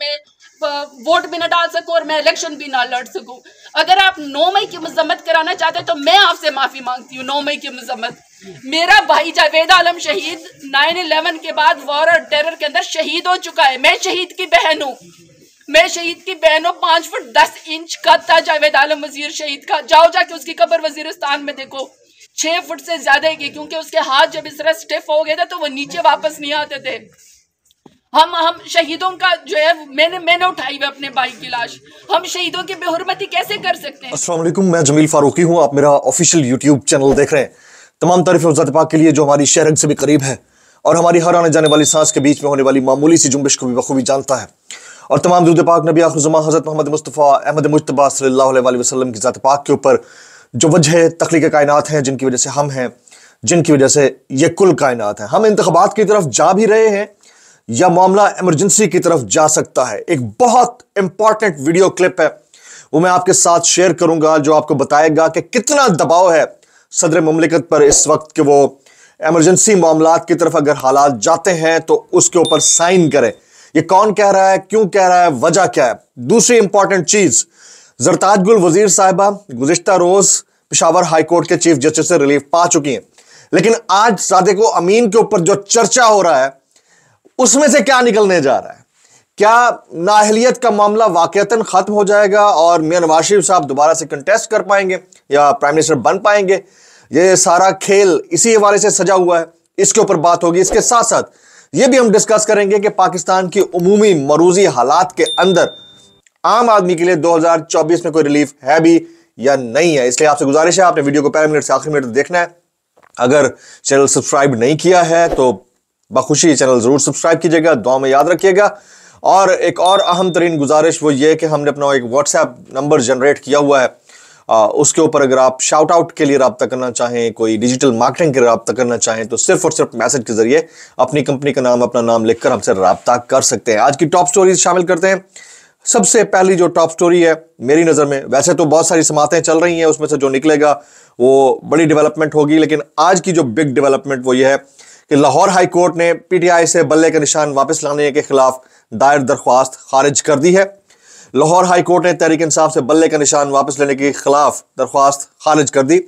में वोट भी ना डाल सकूं और मैं इलेक्शन भी ना लड़ सकूं। अगर आप 9 मई की मजम्मत कराना चाहते हैं तो मैं आपसे माफी मांगती हूँ। 9 मई की मजम्मत, मेरा भाई जावेद आलम शहीद 9/11 के बाद वॉर और टेरर के अंदर शहीद हो चुका है। मैं शहीद की बहन हूँ, मैं शहीद की बहन हूँ। 5 फुट 10 इंच का था जावेद आलम वजीर शहीद का। जाओ जाके उसकी कब्र वजीरिस्तान में देखो, 6 फुट से ज्यादा की, क्योंकि उसके हाथ जब इस तरह स्टिफ हो गए थे तो वो नीचे वापस नहीं आते थे। हम शहीदों का जो है मैंने उठाई हुई अपने भाई की लाश। हम शहीदों की बेहुरमती कैसे कर सकते हैं? अस्सलाम वालेकुम, मैं जमील फारूकी हूँ। आप मेरा ऑफिशियल यूट्यूब चैनल देख रहे हैं। तमाम तारीफ ज़ात पाक के लिए जो हमारी शहरग से भी करीब है और हमारी हर आने जाने वाली सांस के बीच में होने वाली मामूली सी जुम्बिश को भी बखूबी जानता है। और तमाम दुरूद पाक नबी आखिर ज़मां हज़रत मोहम्मद मुस्तफ़ा अहमद मुज्तबा सल्लल्लाहु अलैहि वसल्लम की ज़ात पाक के ऊपर जो वजह तख्लीक़ कायनात हैं, जिनकी वजह से हम हैं, जिनकी वजह से ये कुल कायनात है। हम इंतख़ाबात की तरफ जा भी रहे हैं या मामला इमरजेंसी की तरफ जा सकता है। एक बहुत इंपॉर्टेंट वीडियो क्लिप है, वो मैं आपके साथ शेयर करूंगा, जो आपको बताएगा कि कितना दबाव है सदर मुमलिकत पर इस वक्त कि वो इमरजेंसी मामलात की तरफ अगर हालात जाते हैं तो उसके ऊपर साइन करें। ये कौन कह रहा है, क्यों कह रहा है, वजह क्या है। दूसरी इंपॉर्टेंट चीज, जरताज गुल वजीर साहिबा गुज़िश्ता रोज पेशावर हाई कोर्ट के चीफ जस्टिस से रिलीफ पा चुकी हैं, लेकिन आज सादिक अमीन के ऊपर जो चर्चा हो रहा है उसमें से क्या निकलने जा रहा है? क्या नाअहलियत का मामला वाकईतन खत्म हो जाएगा और मियां नवाज शरीफ साहब दोबारा से कंटेस्ट कर पाएंगे या प्राइम मिनिस्टर बन पाएंगे? ये सारा खेल इसी हवाले से सजा हुआ है, इसके ऊपर बात होगी। इसके साथ साथ ये भी हम डिस्कस करेंगे कि पाकिस्तान की उमूमी मरूजी हालात के अंदर आम आदमी के लिए 2024 में कोई रिलीफ है भी या नहीं है। इसलिए आपसे गुजारिश है, आपने वीडियो को पहले मिनट से आखिरी मिनट देखना है। अगर चैनल सब्सक्राइब नहीं किया है तो बखुशी चैनल जरूर सब्सक्राइब कीजिएगा, दुआ में याद रखिएगा। और एक और अहम तरीन गुजारिश वो ये कि हमने अपना एक व्हाट्सएप नंबर जनरेट किया हुआ है, उसके ऊपर अगर आप शाउट आउट के लिए रब्ता करना चाहें, कोई डिजिटल मार्केटिंग के लिए रब्ता करना चाहें तो सिर्फ और सिर्फ मैसेज के जरिए अपनी कंपनी का नाम, अपना नाम लिखकर हमसे रब्ता कर सकते हैं। आज की टॉप स्टोरीज शामिल करते हैं। सबसे पहली जो टॉप स्टोरी है मेरी नज़र में, वैसे तो बहुत सारी समातें चल रही हैं, उसमें से जो निकलेगा वो बड़ी डेवलपमेंट होगी, लेकिन आज की जो बिग डेवलपमेंट वो ये है कि लाहौर हाई कोर्ट ने पीटीआई से बल्ले का निशान वापस लाने के खिलाफ दायर दरख्वास्त खारिज कर दी है। लाहौर हाई कोर्ट ने तहरीक इंसाफ से बल्ले का निशान वापस लेने के खिलाफ दरख्वास्त खारिज कर दी।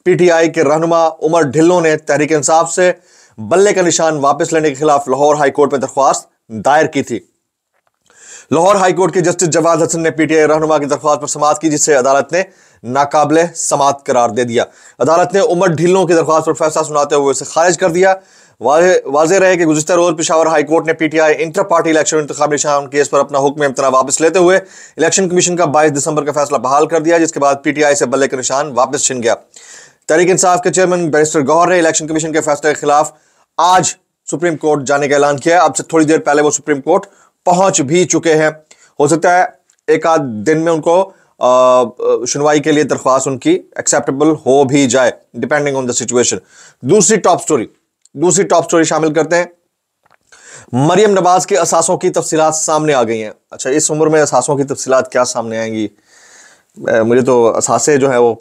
पीटीआई के रहनुमा उमर ढिल्लों ने तहरीक इंसाफ से बल्ले का निशान वापस लेने के खिलाफ लाहौर हाई कोर्ट में दरख्वास्त दायर की थी। लाहौर हाई कोर्ट के जस्टिस जवाद हसन ने पीटीआई रहनुमा की दरख्वास्त पर समाअत की, जिसे अदालत ने नाकाबिले समाअत करार दे दिया। अदालत ने उमर ढिल्लों की दरख्वास्त पर फैसला सुनाते हुए उसे खारिज कर दिया। वाज़ेह रहे कि गुज़िश्ता रोज पेशावर हाई कोर्ट ने पीटीआई इंटर पार्टी इलेक्शन इंतखाबी निशान केस पर अपना हुक्म इम्तना वापस लेते हुए इलेक्शन कमीशन का 22 दिसंबर का फैसला बहाल कर दिया, जिसके बाद पीटीआई से बल्ले का निशान वापस छिन गया। तहरीक इंसाफ के चेयरमैन बैरिस्टर गौहर ने इलेक्शन कमीशन के फैसले के खिलाफ आज सुप्रीम कोर्ट जाने का ऐलान किया है। अब से थोड़ी देर पहले वो सुप्रीम कोर्ट पहुंच भी चुके हैं। हो सकता है एक आध दिन में उनको सुनवाई के लिए दरख्वास्त उनकी एक्सेप्टेबल हो भी जाए, डिपेंडिंग ऑन द सिचुएशन। दूसरी टॉप स्टोरी शामिल करते हैं। मरियम नवाज के असासों की तफसीलात सामने आ गई हैं। अच्छा, इस उम्र में असासों की तफसीलात क्या सामने आएंगी? मुझे तो असासे जो है वो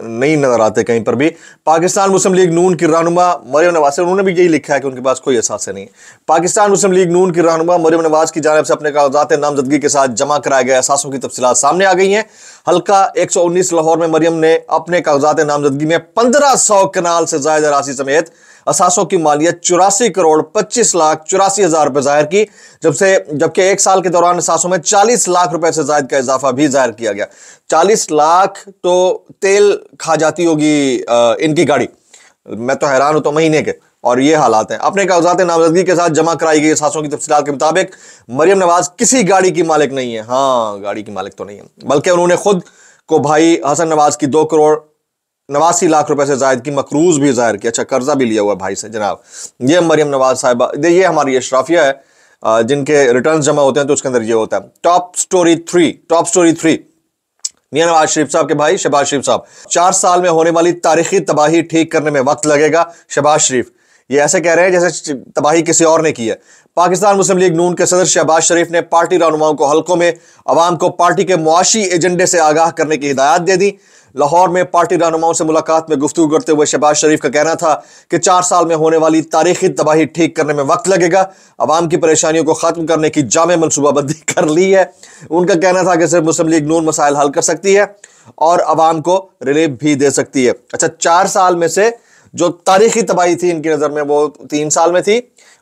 नहीं नजर आते कहीं पर भी। पाकिस्तान मुस्लिम लीग नून की रहनुमा मरियम नवाज से, उन्होंने भी यही लिखा है कि उनके पास कोई असासे नहीं है। पाकिस्तान मुस्लिम लीग नून की रहनुमा मरियम नवाज की जानिब से अपने कागजात नामजदगी के साथ जमा कराए गए असासों की तफसीलात सामने आ गई हैं। हल्का 119 लाहौर में मरियम ने अपने कागजात नामजदगी में 1500 कनाल से ज्यादा राशि समेत असासों की मालियत 84 करोड़ 25 लाख 84 हजार रुपए जाहिर की, जबकि एक साल के दौरान असासों में 40 लाख रुपए से ज्यादा का इजाफा भी जाहिर किया गया। 40 लाख तो तेल खा जाती होगी इनकी गाड़ी, मैं तो हैरान हूं तो महीने के। और ये हालात हैं। अपने कागजात नामजदगी के साथ जमा कराई गई असासों की तफसीलात के मुताबिक मरियम नवाज किसी गाड़ी की मालिक नहीं है। हाँ, गाड़ी की मालिक तो नहीं है, बल्कि उन्होंने खुद को भाई हसन नवाज की 2 करोड़ 89 लाख रुपए से ज्यादा की मकरूज भी जाहिर किया। अच्छा, कर्जा भी लिया हुआ भाई से जनाब। ये मरियम नवाज साहिबा, ये हमारी अशराफिया है जिनके रिटर्न जमा होते हैं तो उसके अंदर ये होता है। टॉप स्टोरी थ्री, मियां नवाज शरीफ साहब के भाई शहबाज शरीफ साहब, 4 साल में होने वाली तारीखी तबाही ठीक करने में वक्त लगेगा। शहबाज शरीफ, ये ऐसे कह रहे हैं जैसे तबाही किसी और ने की है। पाकिस्तान मुस्लिम लीग नून के सदर शहबाज शरीफ ने पार्टी रहनुमाओं को हलकों में अवाम को पार्टी के मुआशी एजेंडे से आगाह करने की हिदायत दे दी। लाहौर में पार्टी रहनुमाओं से मुलाकात में गुफ्तगू करते हुए शहबाज शरीफ का कहना था कि 4 साल में होने वाली तारीखी तबाही ठीक करने में वक्त लगेगा। अवाम की परेशानियों को खत्म करने की जामे मनसूबाबंदी कर ली है। उनका कहना था कि सिर्फ मुस्लिम लीग नून मसाइल हल कर सकती है और अवाम को रिलीफ भी दे सकती है। अच्छा, 4 साल में से जो तारीखी तबाही थी इनकी नजर में वो 3 साल में थी,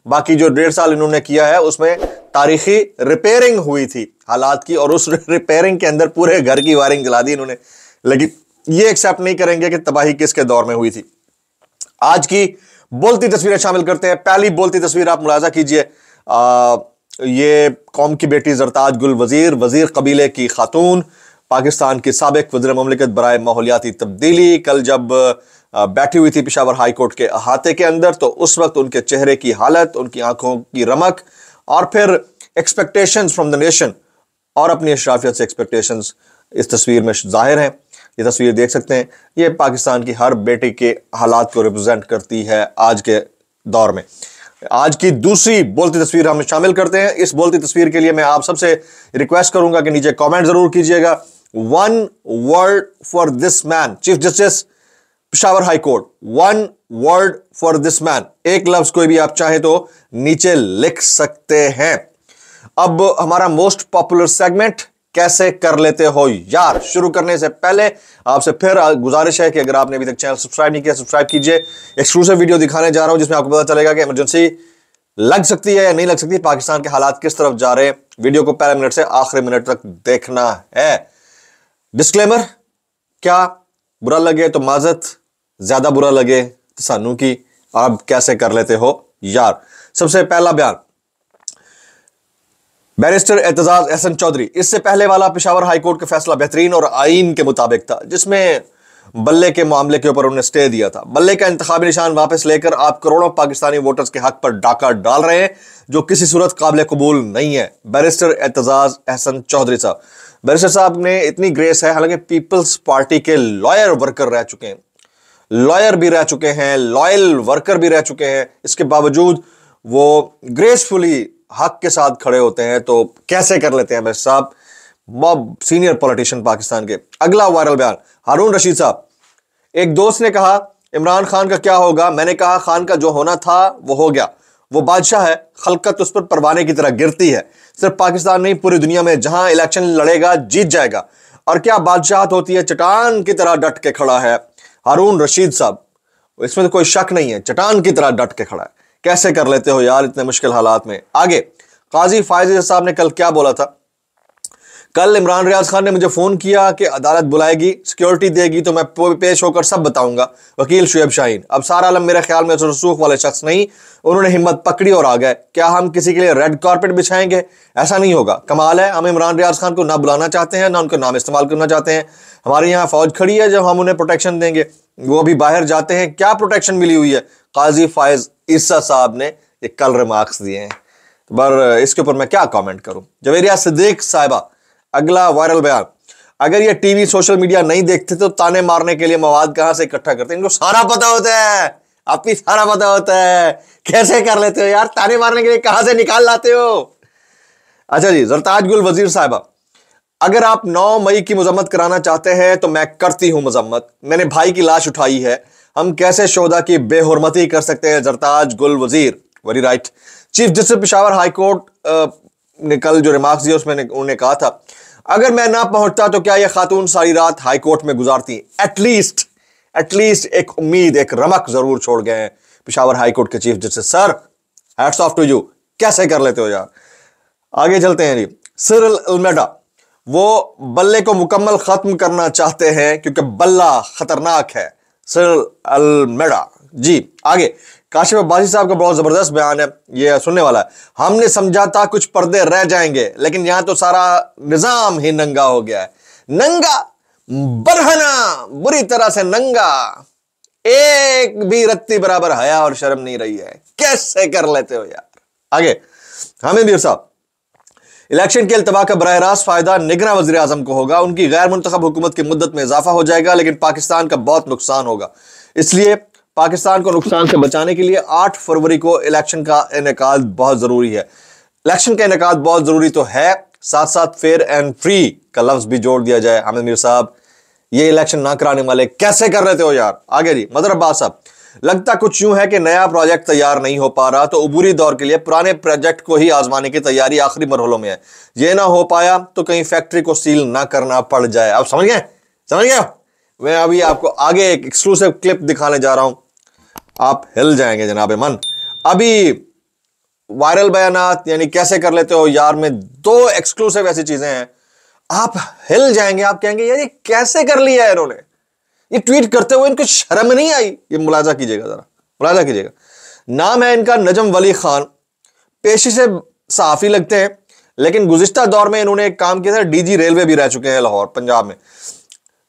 बाकी जो 1.5 साल इन्होंने किया है उसमें तारीखी रिपेयरिंग हुई थी हालात की, और उस रिपेयरिंग के अंदर पूरे घर की वायरिंग जला दी इन्होंने। लेकिन ये एक्सेप्ट नहीं करेंगे कि तबाही किसके दौर में हुई थी। आज की बोलती तस्वीरें शामिल करते हैं। पहली बोलती तस्वीर आप मुलाजा कीजिए। ये कौम की बेटी जरताज गुल वजीर, वजीर कबीले की खातून, पाकिस्तान की साबिक वज़ीर ममलिकत बराए माहौलियाती तब्दीली, कल जब बैठी हुई थी पेशावर हाई कोर्ट के अहाते के अंदर, तो उस वक्त उनके चेहरे की हालत, उनकी आंखों की रमक और फिर एक्सपेक्टेशंस फ्रॉम द नेशन और अपनी अशराफियत से एक्सपेक्टेशंस इस तस्वीर में जाहिर हैं। ये तस्वीर देख सकते हैं, ये पाकिस्तान की हर बेटी के हालात को रिप्रेजेंट करती है आज के दौर में। आज की दूसरी बोलती तस्वीर हम शामिल करते हैं। इस बोलती तस्वीर के लिए मैं आप सबसे रिक्वेस्ट करूंगा कि नीचे कमेंट जरूर कीजिएगा। 1 word for this man, chief justice Peshawar high court, 1 word for this man. एक लफ्ज कोई भी आप चाहें तो नीचे लिख सकते हैं। अब हमारा मोस्ट पॉपुलर सेगमेंट कैसे कर लेते हो यार, शुरू करने से पहले आपसे फिर गुजारिश है कि अगर आपने अभी तक चैनल सब्सक्राइब नहीं किया सब्सक्राइब कीजिए। एक्सक्लूसिव वीडियो दिखाने जा रहा हूं जिसमें आपको पता चलेगा कि इमरजेंसी लग सकती है या नहीं लग सकती, पाकिस्तान के हालात किस तरफ जा रहे हैं। वीडियो को पहले मिनट से आखिरी मिनट तक देखना है। डिस्क्लेमर, क्या बुरा लगे तो माजत, ज्यादा बुरा लगे तो सानू की, आप कैसे कर लेते हो यार। सबसे पहला बयान बैरिस्टर एतजाज एहसन चौधरी। इससे पहले वाला पेशावर हाईकोर्ट का फैसला बेहतरीन और आईन के मुताबिक था, जिसमें बल्ले के मामले के ऊपर उन्होंने स्टे दिया था। बल्ले का इंतखाबी निशान वापस लेकर आप करोड़ों पाकिस्तानी वोटर्स के हक पर डाका डाल रहे हैं, जो किसी सूरत काबिल कबूल नहीं है। बैरिस्टर एतजाज एहसन चौधरी साहब, बैरिस्टर साहब ने इतनी ग्रेस है, हालांकि पीपल्स पार्टी के लॉयर वर्कर रह चुके हैं, लॉयर भी रह चुके हैं, लॉयल वर्कर भी रह चुके हैं, इसके बावजूद वो ग्रेसफुली हक के साथ खड़े होते हैं। तो कैसे कर लेते हैं बैरिस्टर साहब, बहुत सीनियर पॉलिटिशियन पाकिस्तान के। अगला वायरल बयान हारून रशीद साहब। एक दोस्त ने कहा इमरान खान का क्या होगा, मैंने कहा खान का जो होना था वो हो गया, वो बादशाह है, खलकत उस पर परवाने की तरह गिरती है। सिर्फ पाकिस्तान नहीं, पूरी दुनिया में जहां इलेक्शन लड़ेगा जीत जाएगा। और क्या बादशाहत होती है, चट्टान की तरह डट के खड़ा है हारून रशीद साहब, इसमें तो कोई शक नहीं है, चट्टान की तरह डट के खड़ा है। कैसे कर लेते हो यार इतने मुश्किल हालात में। आगे काजी फायज साहब ने कल क्या बोला था, कल इमरान रियाज खान ने मुझे फोन किया कि अदालत बुलाएगी, सिक्योरिटी देगी तो मैं पेश होकर सब बताऊंगा। वकील शुएब शाहीन। अब सारा आलम मेरे ख्याल में रसूख वाले शख्स नहीं, उन्होंने हिम्मत पकड़ी और आ गए। क्या हम किसी के लिए रेड कारपेट बिछाएंगे? ऐसा नहीं होगा। कमाल है, हम इमरान रियाज खान को ना बुलाना चाहते हैं ना उनका नाम इस्तेमाल करना चाहते हैं। हमारे यहाँ फौज खड़ी है, जब हम उन्हें प्रोटेक्शन देंगे वो अभी बाहर जाते हैं, क्या प्रोटेक्शन मिली हुई है। काजी फायज ईसा साहब ने ये कल रिमार्क्स दिए हैं, पर इसके ऊपर मैं क्या कमेंट करूं। जवेरिया सिद्दीक साहिबा। अगला वायरल बयान, अगर ये टीवी सोशल मीडिया नहीं देखते तो ताने मारने के लिए मवाद कहां से इकट्ठा करते हैं, इनको सारा पता होता है, आप ही सारा पता होता है। कैसे कर लेते हो यार, ताने मारने के लिए कहां से निकाल लाते हो। अच्छा जी, जरताज गुल वजीर साहिबा। अगर आप 9 मई की मजम्मत कराना चाहते हैं तो मैं करती हूं मजम्मत, मैंने भाई की लाश उठाई है, हम कैसे शोदा की बेहुरमती कर सकते हैं। जरताज गुल वजीर, very right. Chief justice Peshawar high court ने कल जो रिमार्क्स दिए उसमें उन्होंने कहा था अगर मैं ना पहुंचता तो क्या यह खातून सारी रात हाई कोर्ट में गुजारती। एटलीस्ट एक उम्मीद, एक रमक जरूर छोड़ गए हैं पेशावर हाई कोर्ट के chief justice. Sir hats off to you, कैसे कर लेते हो यार। आगे चलते हैं जी। सिरिल अल्मेडा, वो बल्ले को मुकम्मल खत्म करना चाहते हैं क्योंकि बल्ला खतरनाक है। सिरिल अल्मेडा जी। आगे काशिफ अब्बासी साहब का बहुत जबरदस्त बयान है, ये सुनने वाला है। हमने समझा था कुछ पर्दे रह जाएंगे, लेकिन यहां तो सारा निजाम ही नंगा हो गया है। नंगा बरहना, बुरी तरह से नंगा, एक भी रत्ती बराबर हया और शर्म नहीं रही है। कैसे कर लेते हो यार। आगे हामिद मीर साहब। इलेक्शन के अल्तवा का बराह रास्त फायदा निगरान वज़ीर आज़म को होगा, उनकी गैर मुंतखब हुकूमत की मुद्दत में इजाफा हो जाएगा, लेकिन पाकिस्तान का बहुत नुकसान होगा। इसलिए पाकिस्तान को नुकसान से बचाने के लिए 8 फरवरी को इलेक्शन का इनेकाद बहुत जरूरी है। इलेक्शन का इनेकाद बहुत जरूरी तो है, साथ साथ फेयर एंड फ्री का लफ्ज भी जोड़ दिया जाए। हामिद मीर साहब, ये इलेक्शन ना कराने वाले कैसे कर रहे थे हो यार। आगे जी, मदर अब्बास साहब, लगता कुछ यूं है कि नया प्रोजेक्ट तैयार नहीं हो पा रहा, तो अबूरी दौर के लिए पुराने प्रोजेक्ट को ही आजमाने की तैयारी आखिरी मरहलों में है। ये ना हो पाया तो कहीं फैक्ट्री को सील ना करना पड़ जाए। आप समझ गए? समझ गए? मैं अभी आपको आगे एक एक्सक्लूसिव क्लिप दिखाने जा रहा हूं, आप हिल जाएंगे जनाब मन। अभी वायरल बयानात यानी कैसे कर लेते हो यार में 2 एक्सक्लूसिव ऐसी चीजें हैं, आप हिल जाएंगे। आप कहेंगे यार ये कैसे कर लिया है इन्होंने, ये ट्वीट करते हुए इनको शर्म नहीं आई। ये मुलाजा कीजिएगा, जरा मुलाजा कीजिएगा। नाम है इनका नजम वली खान, पेशे से सहाफी लगते हैं, लेकिन गुज़िश्ता दौर में इन्होंने एक काम किया था, डीजी रेलवे भी रह चुके हैं लाहौर पंजाब में।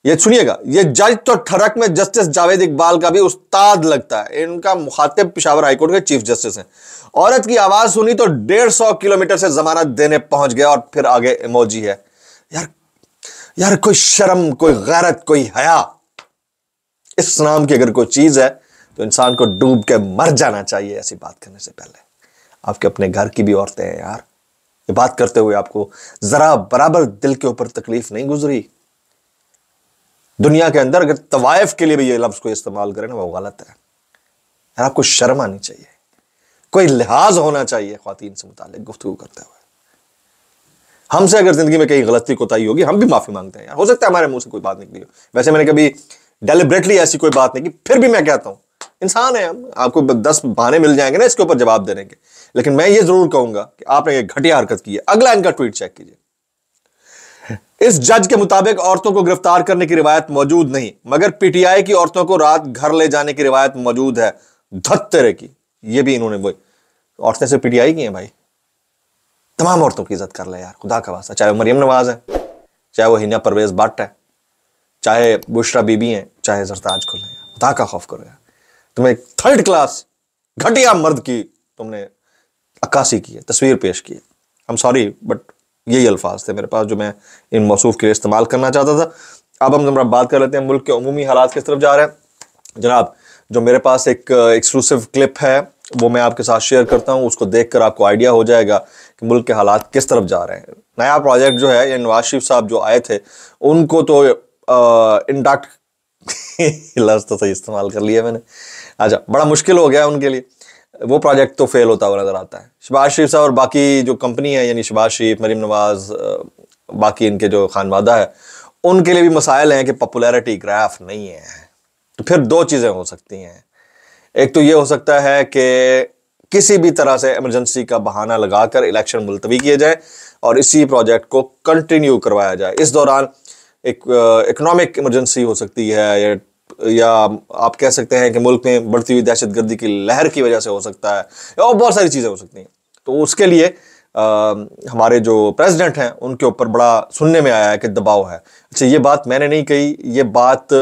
ये सुनिएगा, ये जज तो ठरक में जस्टिस जावेद इकबाल का भी उस्ताद लगता है। इनका मुखातिब पेशावर हाईकोर्ट के चीफ जस्टिस हैं। औरत की आवाज सुनी तो 150 किलोमीटर से जमानत देने पहुंच गया, और फिर आगे इमोजी है। यार यार कोई शर्म, कोई गैरत, कोई हया, इस नाम की अगर कोई चीज है तो इंसान को डूब के मर जाना चाहिए। ऐसी बात करने से पहले आपके अपने घर की भी औरतें हैं यार। ये बात करते हुए आपको जरा बराबर दिल के ऊपर तकलीफ नहीं गुजरी? दुनिया के अंदर अगर तवायफ के लिए भी ये लफ्ज को इस्तेमाल करें ना, वो गलत है यार। आपको शर्म आनी चाहिए, कोई लिहाज होना चाहिए ख्वातीन से मुतालिक गुफ्तगू करते हुए। हमसे अगर जिंदगी में कहीं गलती कोताही होगी, हम भी माफी मांगते हैं यार। हो सकता है हमारे मुंह से कोई बात निकली हो, वैसे मैंने कभी डेलिब्रेटली ऐसी कोई बात नहीं की, फिर भी मैं कहता हूं इंसान है हम, आपको 10 बहाने मिल जाएंगे ना इसके ऊपर जवाब देने के, लेकिन मैं ये जरूर कहूंगा कि आपने ये घटिया हरकत की है। अगला इनका ट्वीट चेक कीजिए। इस जज के मुताबिक औरतों को गिरफ्तार करने की रिवायत मौजूद नहीं, मगर पीटीआई की औरतों को रात घर ले जाने की रिवायत मौजूद है। धत तेरे की, ये भी इन्होंने वही औरतें से पीटीआई की हैं भाई। तमाम औरतों की इज्जत कर ले यार, खुदा का वास्ता। चाहे वो मरियम नवाज है, चाहे वो हिना परवेज भट्ट है, चाहे बुशरा बीबी हैं, चाहे सरताज खुल है, खुदा का खौफ करो यार। तुम्हें 3rd क्लास घटिया मर्द की तुमने अक्कासी की है, तस्वीर पेश की है। I'm सॉरी बट यही अल्फाज थे मेरे पास जो मैं इन मौसूफ के लिए इस्तेमाल करना चाहता था। अब हम जरा बात कर लेते हैं मुल्क के उमूमी हालात किस तरफ जा रहे हैं। जनाब, जो मेरे पास एक एक्सक्लूसिव क्लिप है वो मैं आपके साथ शेयर करता हूं, उसको देखकर आपको आइडिया हो जाएगा कि मुल्क के हालात किस तरफ जा रहे हैं। नया प्रोजेक्ट जो है, ये नवाज शरीफ साहब जो आए थे उनको तो इंडक्ट लफ्ज़ तो सही इस्तेमाल कर लिया मैंने, अच्छा बड़ा मुश्किल हो गया उनके लिए, वो प्रोजेक्ट तो फेल होता हुआ नजर आता है। शहबाज शरीफ साहब और बाकी जो कंपनी है, यानी शहबाज शरीफ, मरीम नवाज, बाकी इनके जो खानवादा है, उनके लिए भी मसाइल हैं कि पॉपुलैरिटी ग्राफ नहीं है। तो फिर 2 चीज़ें हो सकती हैं। एक तो ये हो सकता है कि किसी भी तरह से इमरजेंसी का बहाना लगाकर इलेक्शन मुलतवी किए जाए और इसी प्रोजेक्ट को कंटिन्यू करवाया जाए। इस दौरान एक इकोनॉमिक इमरजेंसी हो सकती है, या आप कह सकते हैं कि मुल्क में बढ़ती हुई दहशतगर्दी की लहर की वजह से हो सकता है, और बहुत सारी चीज़ें हो सकती हैं। तो उसके लिए हमारे जो प्रेसिडेंट हैं उनके ऊपर बड़ा सुनने में आया है कि दबाव है। अच्छा, ये बात मैंने नहीं कही, ये बात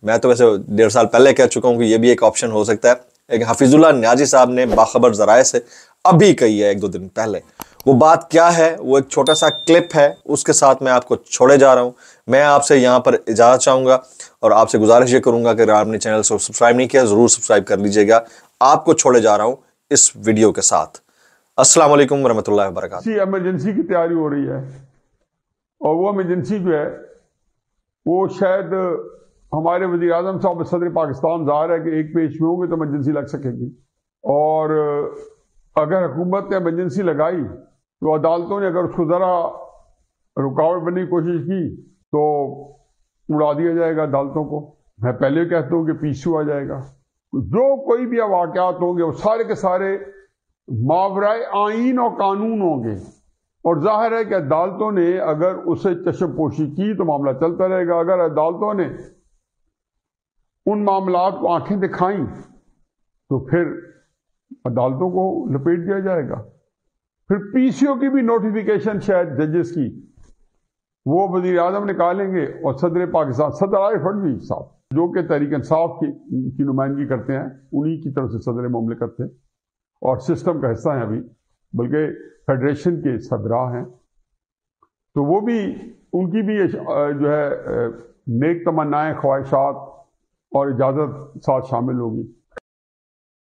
मैं तो वैसे 1.5 साल पहले कह चुका हूँ कि ये भी एक ऑप्शन हो सकता है, लेकिन हफीजुल्लाह नियाजी साहब ने बाखबर ज़राए से अभी कही है 1-2 दिन पहले। वो बात क्या है, वो एक छोटा सा क्लिप है, उसके साथ मैं आपको छोड़े जा रहा हूँ। मैं आपसे यहाँ पर इजाज़त चाहूँगा और आपसे गुजारिश ये करूँगा कि अगर आपने चैनल को सब्सक्राइब नहीं किया ज़रूर सब्सक्राइब कर लीजिएगा। आपको छोड़े जा रहा हूँ इस वीडियो के साथ। अस्सलाम वालेकुम वरहमतुल्लाहि वबरकातुहू। इमरजेंसी की तैयारी हो रही है, और वो इमरजेंसी जो है वो शायद हमारे वज़ीर आज़म साहब सदर पाकिस्तान ज़ाहिर है कि एक पेश में होंगे तो इमरजेंसी लग सकेगी। और अगर हुकूमत ने इमरजेंसी लगाई तो अदालतों ने अगर उसको ज़रा रुकावट बनने की कोशिश की तो उड़ा दिया जाएगा अदालतों को। मैं पहले कहता हूँ कि पीछू आ जाएगा। जो कोई भी वाक़यात होंगे वो सारे के सारे मावराए आईन और कानून होंगे, और जाहिर है कि अदालतों ने अगर उसे चश्मपोशी की तो मामला चलता रहेगा। अगर अदालतों ने उन मामलात को आंखें दिखाई तो फिर अदालतों को लपेट दिया जाएगा। फिर पीसीओ की भी नोटिफिकेशन शायद जजेस की वो वज़ीर आज़म निकालेंगे, और सदर पाकिस्तान सदर आरिफ अलवी साहब जो कि तहरीक इंसाफ की नुमाइंदगी करते हैं, उन्हीं की तरफ से सदर मुमलिकत थे और सिस्टम का हिस्सा हैं अभी, बल्कि फेडरेशन के सदरा हैं। तो वो भी, उनकी भी जो है नेक तमन्नाएं, ख्वाहिशात और इजाज़त साथ शामिल होगी।